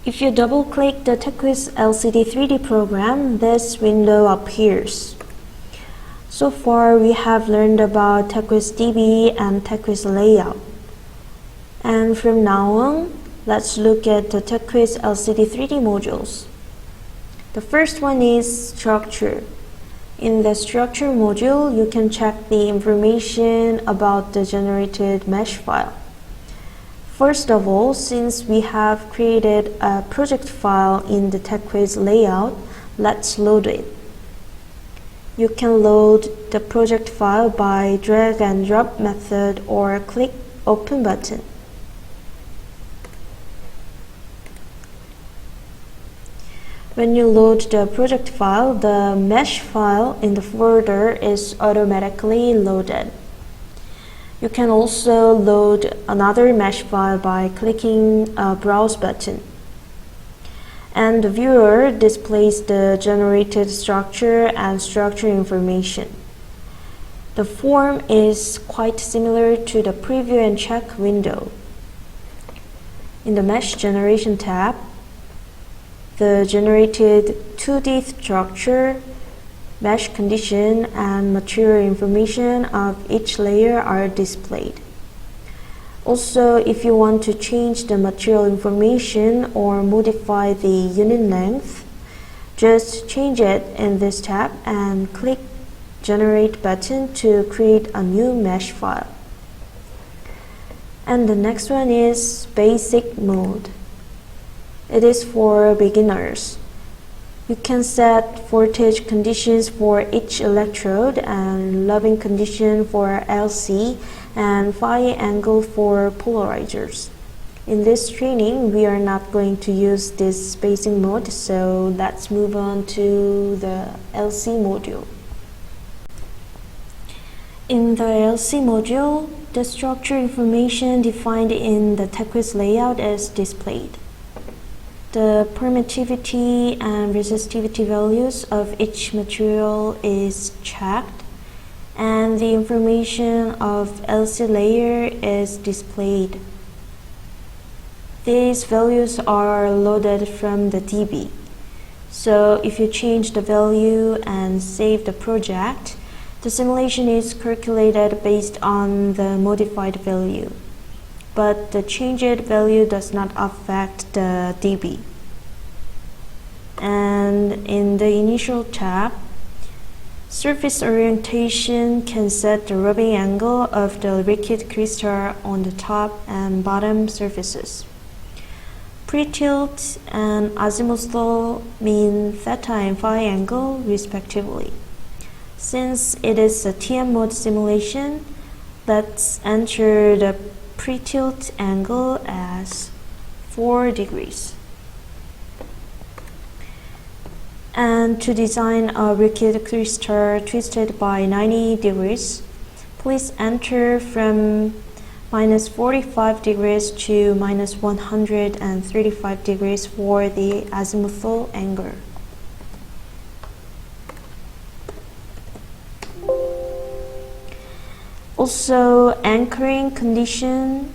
If you double-click the TechWiz LCD 3D program, this window appears. So far, we have learned about TechWiz DB and TechWiz layout. And from now on, let's look at the TechWiz LCD 3D modules. The first one is structure. In the structure module, you can check the information about the generated mesh file. First of all, since we have created a project file in the TechWiz layout, let's load it. You can load the project file by drag and drop method or click open button. When you load the project file, the mesh file in the folder is automatically loaded. You can also load another mesh file by clicking a browse button. And the viewer displays the generated structure and structure information. The form is quite similar to the preview and check window. In the mesh generation tab, the generated 2D structure, mesh condition, and material information of each layer are displayed. Also, if you want to change the material information or modify the unit length, just change it in this tab and click Generate button to create a new mesh file. And the next one is Basic mode. It is for beginners. You can set voltage conditions for each electrode and loading condition for LC and phi angle for polarizers. In this training, we are not going to use this spacing mode, so let's move on to the LC module. In the LC module, the structure information defined in the TechWiz layout is displayed. The permittivity and resistivity values of each material is checked, and the information of LC layer is displayed. These values are loaded from the DB. So if you change the value and save the project, the simulation is calculated based on the modified value. But the changed value does not affect the DB. And in the initial tab, surface orientation can set the rubbing angle of the liquid crystal on the top and bottom surfaces. Pre-tilt and azimuthal mean theta and phi angle respectively. Since it is a TM mode simulation, let's enter the pre-tilt angle as 4 degrees. And to design a liquid crystal twisted by 90 degrees, please enter from minus 45 degrees to minus 135 degrees for the azimuthal angle. Also, anchoring condition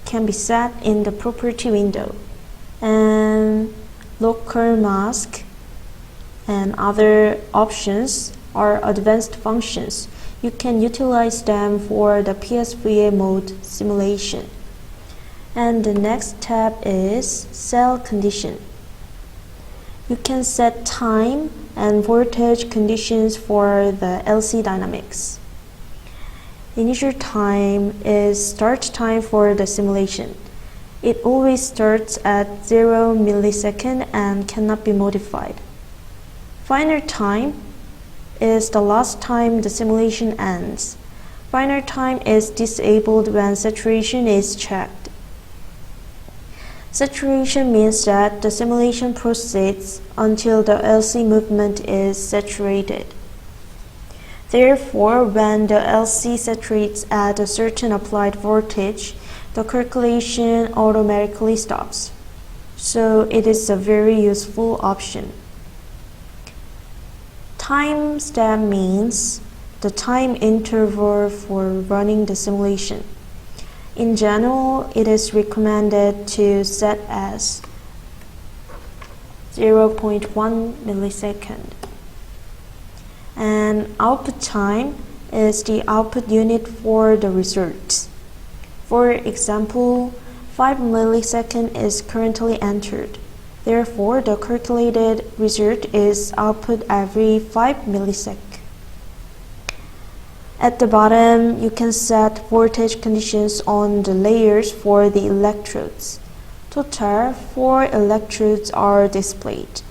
can be set in the property window, and local mask and other options are advanced functions. You can utilize them for the PSVA mode simulation. And the next tab is cell condition. You can set time and voltage conditions for the LC dynamics. Initial time is start time for the simulation. It always starts at 0 millisecond and cannot be modified. Final time is the last time the simulation ends. Final time is disabled when saturation is checked. Saturation means that the simulation proceeds until the LC movement is saturated. Therefore, when the LC saturates at a certain applied voltage, the calculation automatically stops. So it is a very useful option. Time step means the time interval for running the simulation. In general, it is recommended to set as 0.1 millisecond. And output time is the output unit for the results. For example, 5 milliseconds is currently entered. Therefore, the calculated result is output every 5 milliseconds. At the bottom, you can set voltage conditions on the layers for the electrodes. Total 4 electrodes are displayed.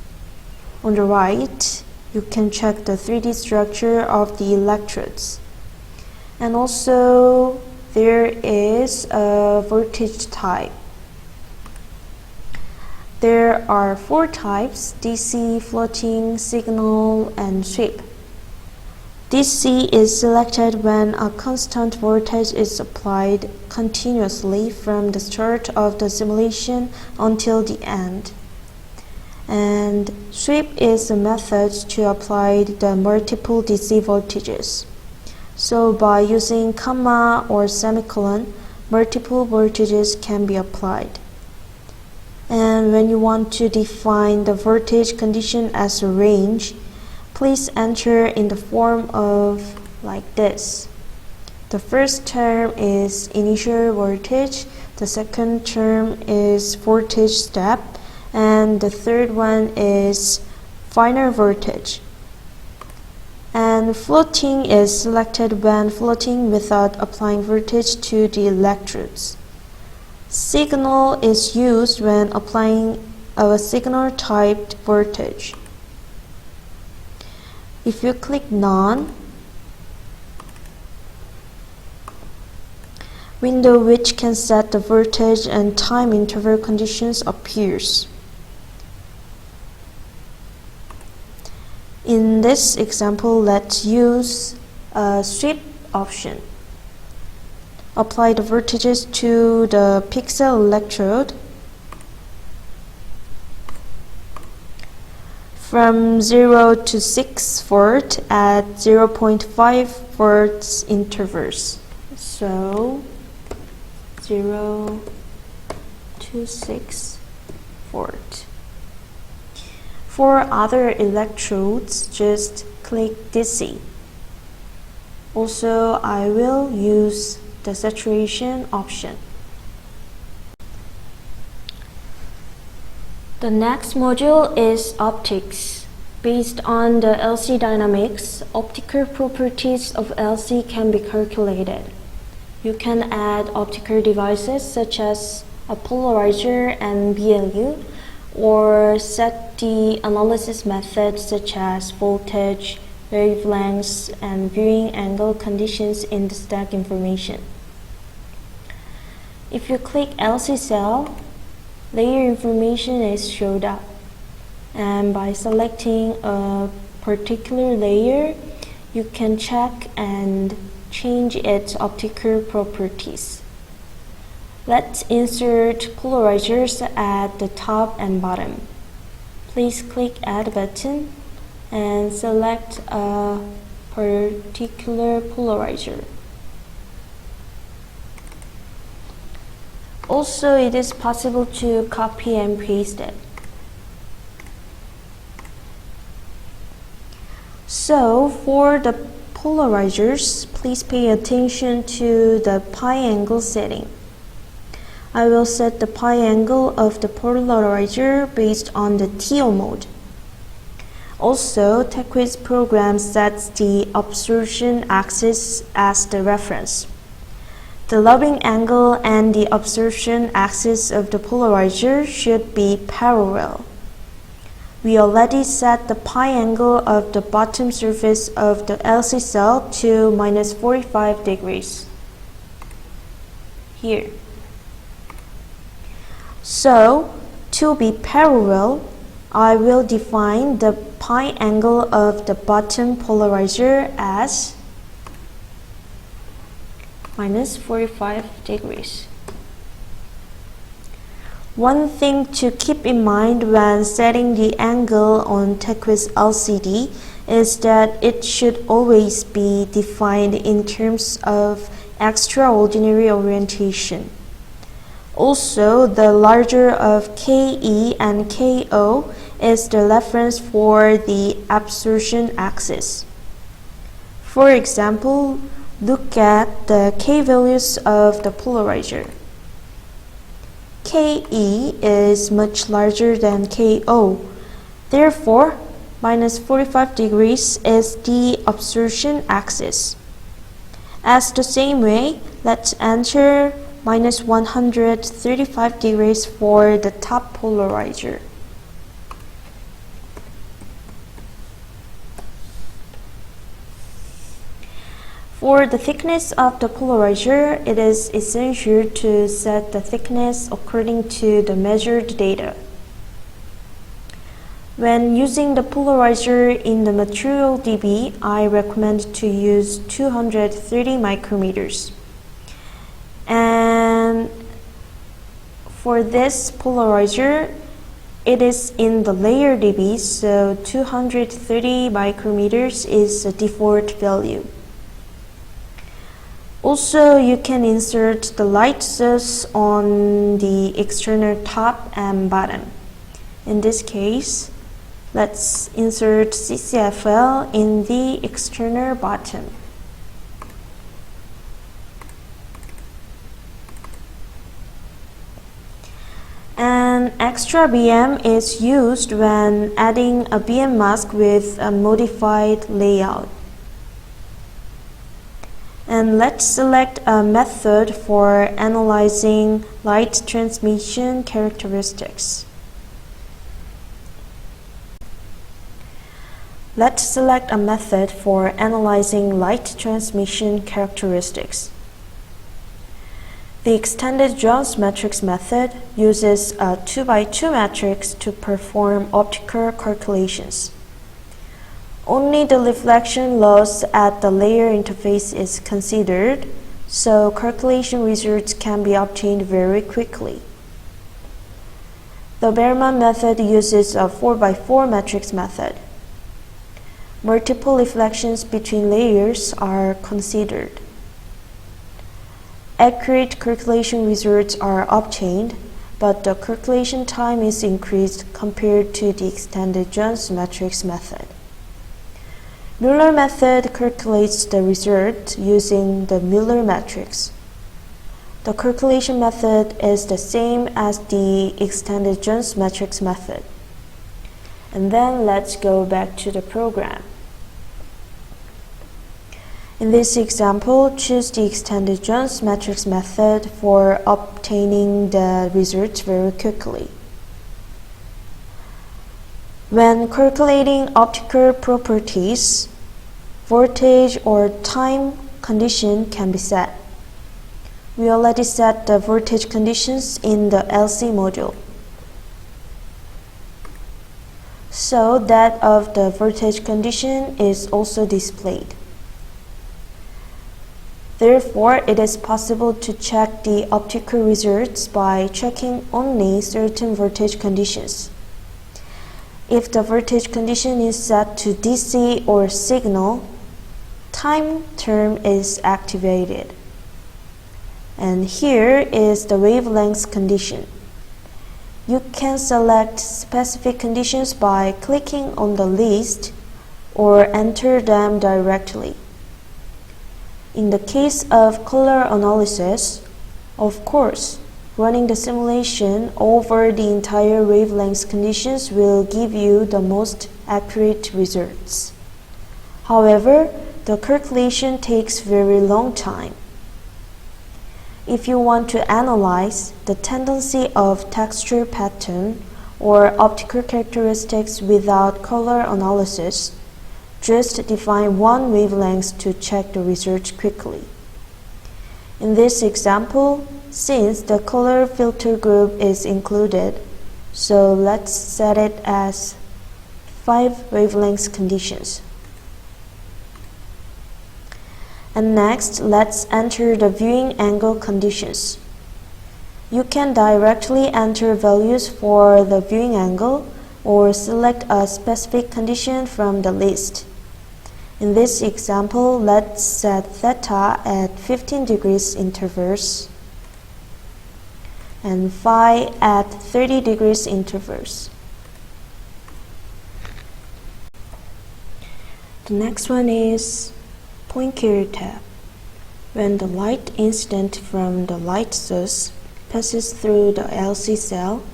On the right, you can check the 3D structure of the electrodes. And also, there is a voltage type. There are 4 types: DC, floating, signal, and sweep. DC is selected when a constant voltage is applied continuously from the start of the simulation until the end. And sweep is a method to apply the multiple DC voltages. So by using comma or semicolon, multiple voltages can be applied. And when you want to define the voltage condition as a range, please enter in the form of like this. The first term is initial voltage, the second term is voltage step, and the third one is final voltage. And floating is selected when floating without applying voltage to the electrodes. Signal is used when applying a signal typed voltage. If you click None, window which can set the voltage and time interval conditions appears. In this example, let's use a sweep option. Apply the voltages to the pixel electrode from 0 to 6 volt at 0.5 volts intervals. So 0 to 6 volt. For other electrodes, just click DC. Also, I will use the saturation option. The next module is optics. Based on the LC dynamics, optical properties of LC can be calculated. You can add optical devices such as a polarizer and BLU, or set the analysis methods such as voltage, wavelengths, and viewing angle conditions in the stack information. If you click LC cell, layer information is showed up. And by selecting a particular layer, you can check and change its optical properties. Let's insert polarizers at the top and bottom. Please click Add button and select a particular polarizer. Also, it is possible to copy and paste it. So, for the polarizers, please pay attention to the pi angle setting. I will set the pi angle of the polarizer based on the TO mode. Also, TechWiz program sets the absorption axis as the reference. The lobbing angle and the absorption axis of the polarizer should be parallel. We already set the pi angle of the bottom surface of the LC cell to -45 degrees. Here. So, to be parallel, I will define the pi angle of the bottom polarizer as -45 degrees. One thing to keep in mind when setting the angle on TechWiz LCD is that it should always be defined in terms of extraordinary orientation. Also, the larger of KE and KO is the reference for the absorption axis. For example, look at the K values of the polarizer. Ke is much larger than Ko. Therefore, minus 45 degrees is the absorption axis. As the same way, let's enter minus 135 degrees for the top polarizer. For the thickness of the polarizer, it is essential to set the thickness according to the measured data. When using the polarizer in the material dB, I recommend to use 230 micrometers. And for this polarizer, it is in the layer dB, so 230 micrometers is the default value. Also, you can insert the light source on the external top and bottom. In this case, let's insert CCFL in the external bottom. An extra BM is used when adding a BM mask with a modified layout. And let's select a method for analyzing light transmission characteristics. Let's select a method for analyzing light transmission characteristics. The extended Jones matrix method uses a 2x2 matrix to perform optical calculations. Only the reflection loss at the layer interface is considered, so calculation results can be obtained very quickly. The Berman method uses a 4x4 matrix method. Multiple reflections between layers are considered. Accurate calculation results are obtained, but the calculation time is increased compared to the extended Jones matrix method. Mueller method calculates the result using the Mueller matrix. The calculation method is the same as the extended Jones matrix method. And then let's go back to the program. In this example, choose the extended Jones matrix method for obtaining the results very quickly. When calculating optical properties, voltage or time condition can be set. We already set the voltage conditions in the LC module, so that of the voltage condition is also displayed. Therefore, it is possible to check the optical results by checking only certain voltage conditions. If the voltage condition is set to DC or signal, time term is activated. And here is the wavelength condition. You can select specific conditions by clicking on the list or enter them directly. In the case of color analysis, of course, running the simulation over the entire wavelength conditions will give you the most accurate results. However, the calculation takes very long time. If you want to analyze the tendency of texture pattern or optical characteristics without color analysis, just define one wavelength to check the results quickly. In this example, since the color filter group is included, so let's set it as 5 wavelength conditions. And next, let's enter the viewing angle conditions. You can directly enter values for the viewing angle or select a specific condition from the list. In this example, let's set theta at 15 degrees intervals and phi at 30 degrees intervals. The next one is Poincaré tab. When the light incident from the light source passes through the LC cell,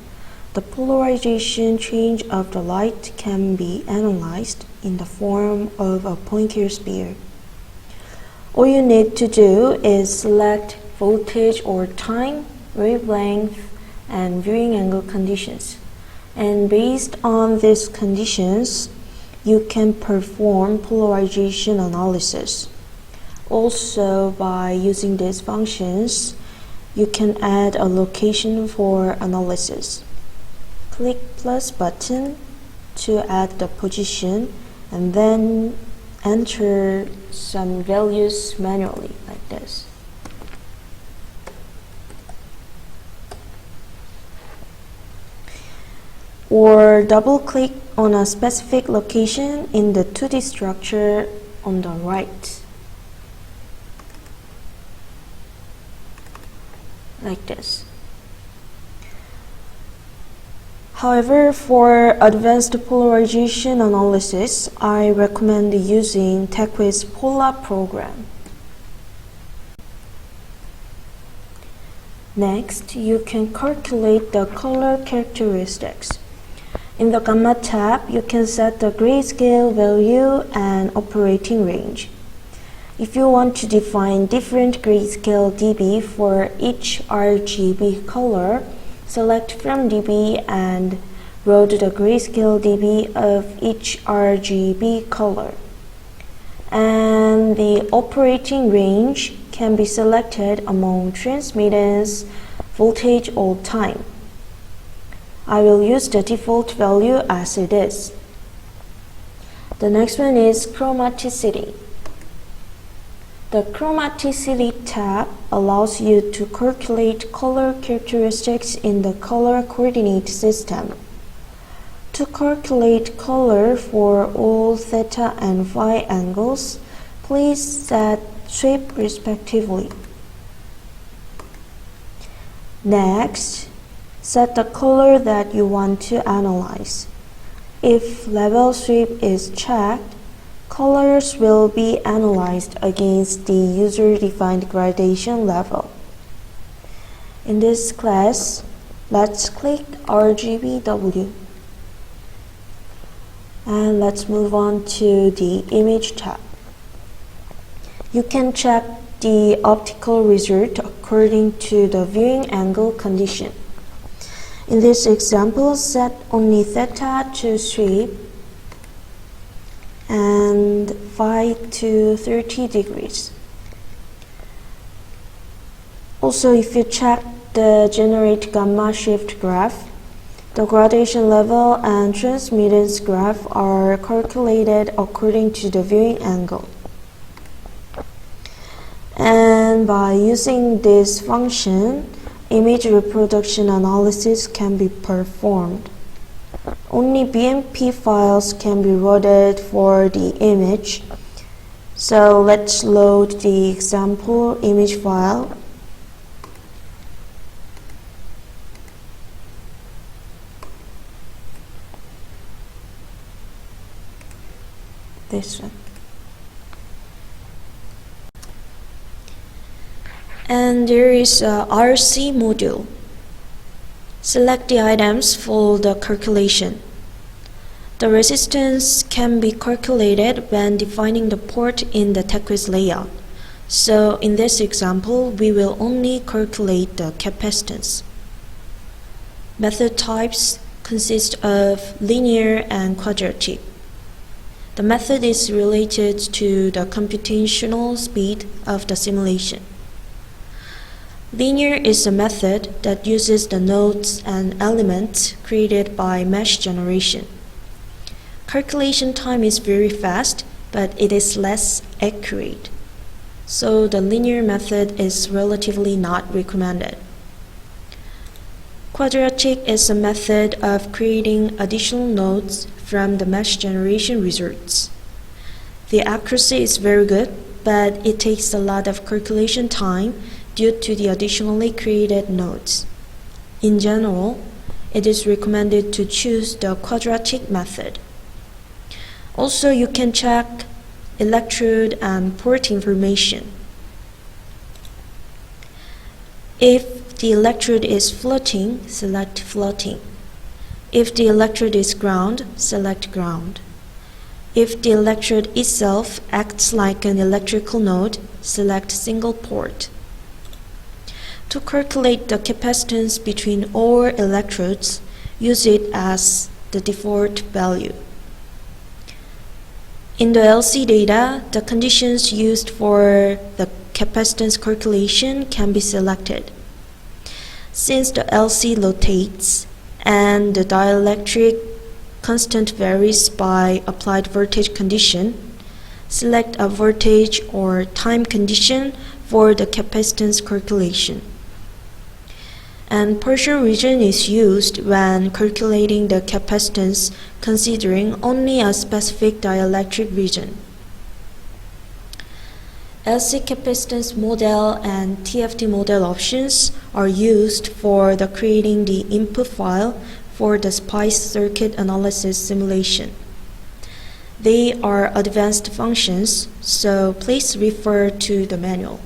the polarization change of the light can be analyzed in the form of a Poincaré sphere. All you need to do is select voltage or time, wavelength, and viewing angle conditions. And based on these conditions, you can perform polarization analysis. Also, by using these functions, you can add a location for analysis. Click plus button to add the position and then enter some values manually like this. Or double click on a specific location in the 2D structure on the right. Like this. However, for advanced polarization analysis, I recommend using TechWiz Polar program. Next, you can calculate the color characteristics. In the Gamma tab, you can set the grayscale value and operating range. If you want to define different grayscale dB for each RGB color, select from dB and load the grayscale dB of each RGB color. And the operating range can be selected among transmittance, voltage, or time. I will use the default value as it is. The next one is chromaticity. The chromaticity tab allows you to calculate color characteristics in the color coordinate system. To calculate color for all theta and phi angles, please set sweep respectively. Next, set the color that you want to analyze. If level sweep is checked, colors will be analyzed against the user-defined gradation level. In this class, let's click RGBW. And let's move on to the image tab. You can check the optical result according to the viewing angle condition. In this example, set only theta to sweep and phi to 30 degrees. Also, if you check the generate gamma shift graph, the gradation level and transmittance graph are calculated according to the viewing angle. And by using this function, image reproduction analysis can be performed. Only BMP files can be loaded for the image. So let's load the example image file. This one. And there is a RC module. Select the items for the calculation. The resistance can be calculated when defining the port in the TechWiz layout. So in this example, we will only calculate the capacitance. Method types consist of linear and quadratic. The method is related to the computational speed of the simulation. Linear is a method that uses the nodes and elements created by mesh generation. Calculation time is very fast, but it is less accurate. So the linear method is relatively not recommended. Quadratic is a method of creating additional nodes from the mesh generation results. The accuracy is very good, but it takes a lot of calculation time due to the additionally created nodes. In general, it is recommended to choose the quadratic method. Also, you can check electrode and port information. If the electrode is floating, select floating. If the electrode is ground, select ground. If the electrode itself acts like an electrical node, select single port. To calculate the capacitance between all electrodes, use it as the default value. In the LC data, the conditions used for the capacitance calculation can be selected. Since the LC rotates and the dielectric constant varies by applied voltage condition, select a voltage or time condition for the capacitance calculation. And partial region is used when calculating the capacitance considering only a specific dielectric region. LC capacitance model and TFT model options are used for the creating the input file for the SPICE circuit analysis simulation. They are advanced functions, so please refer to the manual.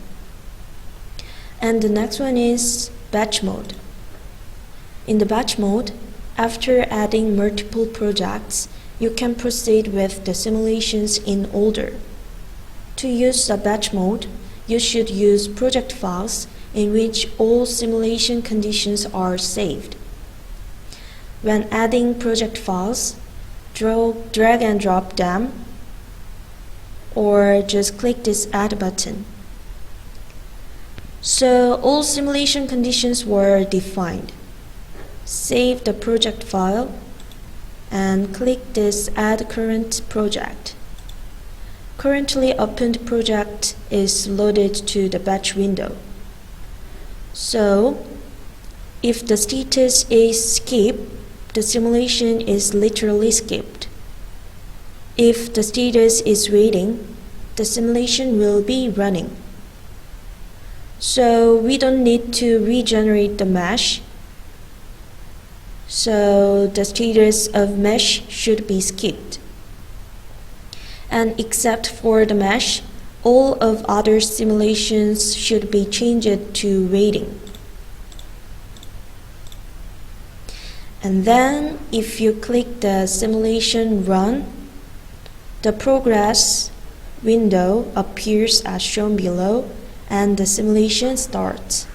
And the next one is batch mode. In the batch mode, after adding multiple projects, you can proceed with the simulations in order. To use the batch mode, you should use project files in which all simulation conditions are saved. When adding project files, drag and drop them, or just click this Add button. So all simulation conditions were defined. Save the project file and click this Add Current Project. Currently opened project is loaded to the batch window. So if the status is skip, the simulation is literally skipped. If the status is waiting, the simulation will be running. So we don't need to regenerate the mesh. So the status of mesh should be skipped. And except for the mesh, all of other simulations should be changed to waiting. And then if you click the simulation run, the progress window appears as shown below and the simulation starts.